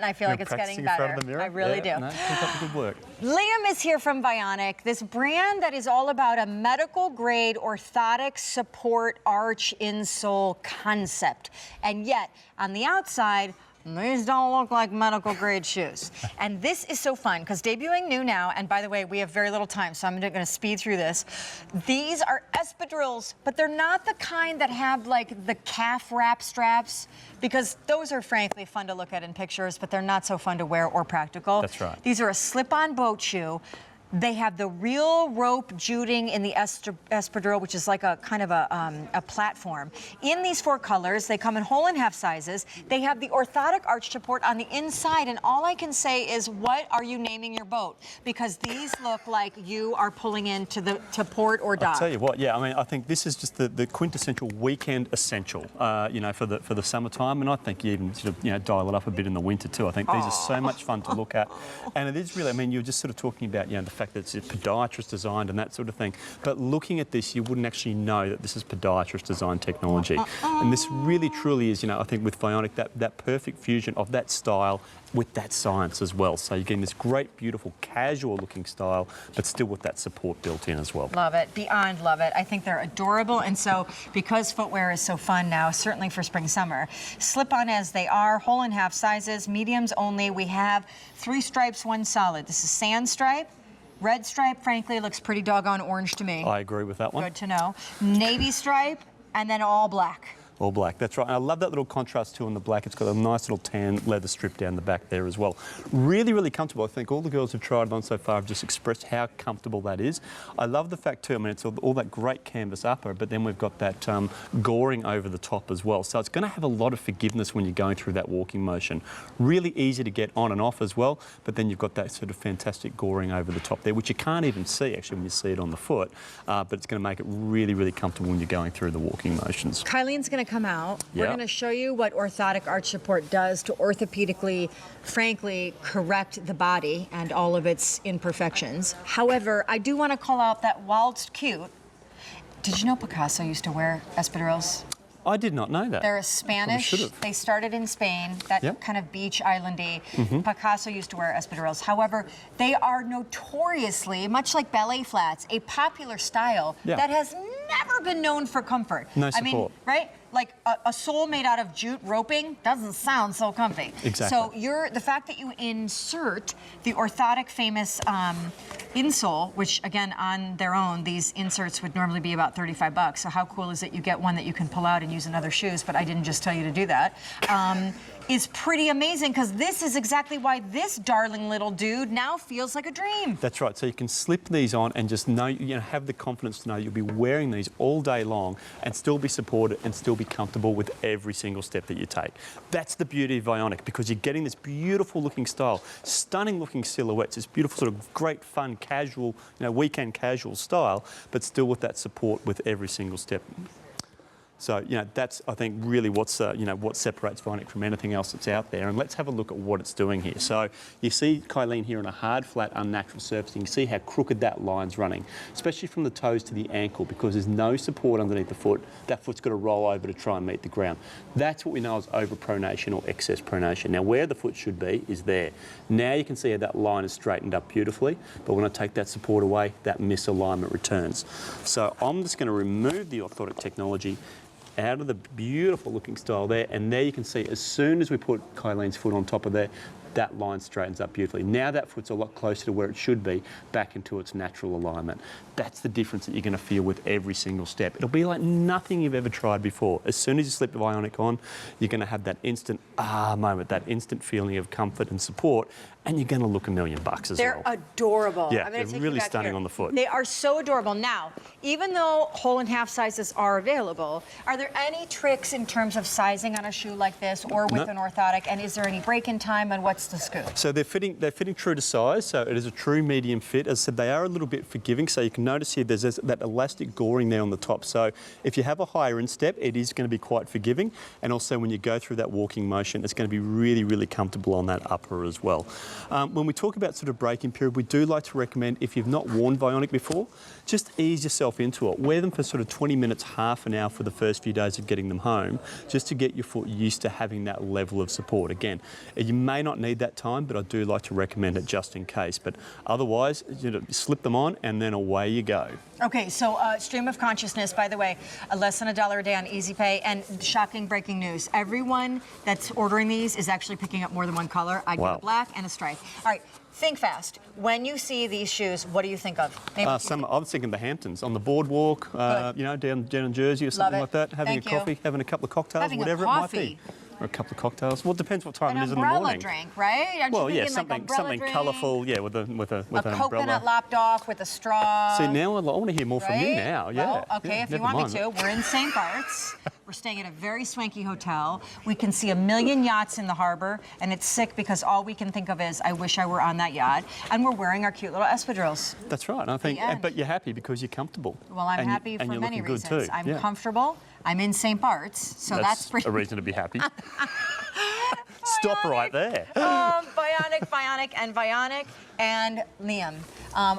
and I feel like it's getting better. In front of the mirror? I really do. No, keep up the good work. Liam is here from Vionic, this brand that is all about a medical-grade orthotic support arch insole concept. And yet, on the outside, these don't look like medical-grade shoes. And this is so fun, because debuting new now, and by the way, we have very little time, so I'm going to speed through this. These are Espadrilles, but they're not the kind that have, like, the calf wrap straps, because those are, frankly, fun to look at in pictures, but they're not so fun to wear or practical. That's right. These are a slip-on boat shoe. They have the real rope juting in the espadrille, which is like a kind of a platform. In these 4 colors, they come in whole and half sizes. They have the orthotic arch support on the inside, and all I can say is, what are you naming your boat? Because these look like you are pulling into to port or dock. I'll tell you what, yeah, I mean, I think this is just the quintessential weekend essential, you know, for the summertime, and I think you even sort of, you know, dial it up a bit in the winter too. I think these are so much fun to look at, and it is really, I mean, you're just sort of talking about, you know, the fact that it's podiatrist designed and that sort of thing. But looking at this, you wouldn't actually know that this is podiatrist designed technology. And this really truly is, you know, I think with Vionic, that perfect fusion of that style with that science as well. So you're getting this great, beautiful, casual looking style, but still with that support built in as well. Love it, beyond love it. I think they're adorable, and so because footwear is so fun now, certainly for spring, summer, slip on as they are, whole and half sizes, mediums only. We have 3 stripes, 1 solid. This is sand stripe. Red stripe, frankly, looks pretty doggone orange to me. I agree with that one. Good to know. Navy stripe, and then all black. All black, that's right. And I love that little contrast too on the black. It's got a nice little tan leather strip down the back there as well. Really, really comfortable. I think all the girls who've tried it on so far have just expressed how comfortable that is. I love the fact too, I mean, it's all that great canvas upper, but then we've got that goring over the top as well. So it's going to have a lot of forgiveness when you're going through that walking motion. Really easy to get on and off as well, but then you've got that sort of fantastic goring over the top there, which you can't even see actually when you see it on the foot, but it's going to make it really, really comfortable when you're going through the walking motions. Kylene's going to come out. Yep. We're going to show you what orthotic arch support does to orthopedically, frankly, correct the body and all of its imperfections. However, I do want to call out that whilst cute, did you know Picasso used to wear espadrilles? I did not know that. They're a Spanish. They started in Spain, that kind of beach islandy. Picasso used to wear espadrilles. However, they are notoriously, much like ballet flats, a popular style that has never been known for comfort. No support. I mean, right? Like a sole made out of jute roping doesn't sound so comfy. Exactly. So the fact that you insert the orthotic famous insole, which again on their own, these inserts would normally be about 35 bucks. So how cool is it you get one that you can pull out and use in other shoes, but I didn't just tell you to do that. Is pretty amazing, because this is exactly why this darling little dude now feels like a dream. That's right. So you can slip these on and just know, you know, have the confidence to know you'll be wearing these all day long and still be supported and still be comfortable with every single step that you take. That's the beauty of Vionic, because you're getting this beautiful looking style, stunning looking silhouettes, this beautiful sort of great fun casual, you know, weekend casual style, but still with that support with every single step. So, you know, that's, I think, really what's, you know, what separates Vionic from anything else that's out there. And let's have a look at what it's doing here. So you see Kylene here on a hard, flat, unnatural surface. You can see how crooked that line's running, especially from the toes to the ankle, because there's no support underneath the foot. That foot's got to roll over to try and meet the ground. That's what we know as overpronation or excess pronation. Now, where the foot should be is there. Now you can see how that line is straightened up beautifully, but when I take that support away, that misalignment returns. So I'm just going to remove the orthotic technology out of the beautiful looking style there, and there you can see as soon as we put Kylene's foot on top of there, that line straightens up beautifully. Now that foot's a lot closer to where it should be, back into its natural alignment. That's the difference that you're going to feel with every single step. It'll be like nothing you've ever tried before. As soon as you slip the Vionic on, you're going to have that instant moment, that instant feeling of comfort and support, and you're going to look $1 million as well. They're adorable. Yeah, they're really stunning on the foot. They are so adorable. Now, even though whole and half sizes are available, are there any tricks in terms of sizing on a shoe like this or with an orthotic? And is there any break-in time, and what's the scoop? So they're fitting true to size, so it is a true medium fit. As I said, they are a little bit forgiving, so you can notice here there's that elastic goring there on the top. So if you have a higher instep, it is going to be quite forgiving, and also when you go through that walking motion, it's going to be really, really comfortable on that upper as well. When we talk about sort of break-in period, we do like to recommend, if you've not worn Vionic before, just ease yourself into it. Wear them for sort of 20 minutes, half an hour for the first few days of getting them home, just to get your foot used to having that level of support. Again, you may not need that time, but I do like to recommend it just in case. But otherwise, slip them on and then away you go. Okay, so stream of consciousness, by the way, less than $1 a day on Easy Pay, and shocking breaking news. Everyone that's ordering these is actually picking up more than one color. I get a black and a stripe. All right, think fast. When you see these shoes, what do you think of? I was thinking the Hamptons, on the boardwalk, down in Jersey or something like that, having a coffee, having a couple of cocktails, whatever it might be. Or a couple of cocktails. Well, it depends what time it is in the morning. An umbrella drink, right? Aren't well, you yeah, something colourful, with an umbrella. Coconut lopped off with a straw. See, now I want to hear more from you now. Well, okay, if you want me to. We're in St. Bart's. We're staying at a very swanky hotel. We can see a million yachts in the harbor, and it's sick because all we can think of is, I wish I were on that yacht. And we're wearing our cute little espadrilles. That's right. I think, but you're happy because you're comfortable. Well, I'm happy for many reasons. Good too. I'm comfortable. I'm in St. Bart's, so that's pretty... a reason to be happy. Stop right there. Bionic, and Liam.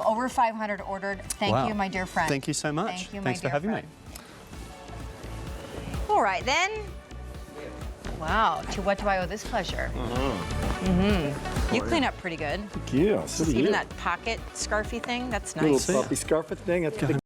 Over 500 ordered. Thank you, my dear friend. Thank you so much. Thank you, Thanks for having me. All right, then. Wow, to what do I owe this pleasure? You clean up pretty good. Thank you. So do you. Even that pocket scarfy thing, that's nice. Little puppy scarfy thing.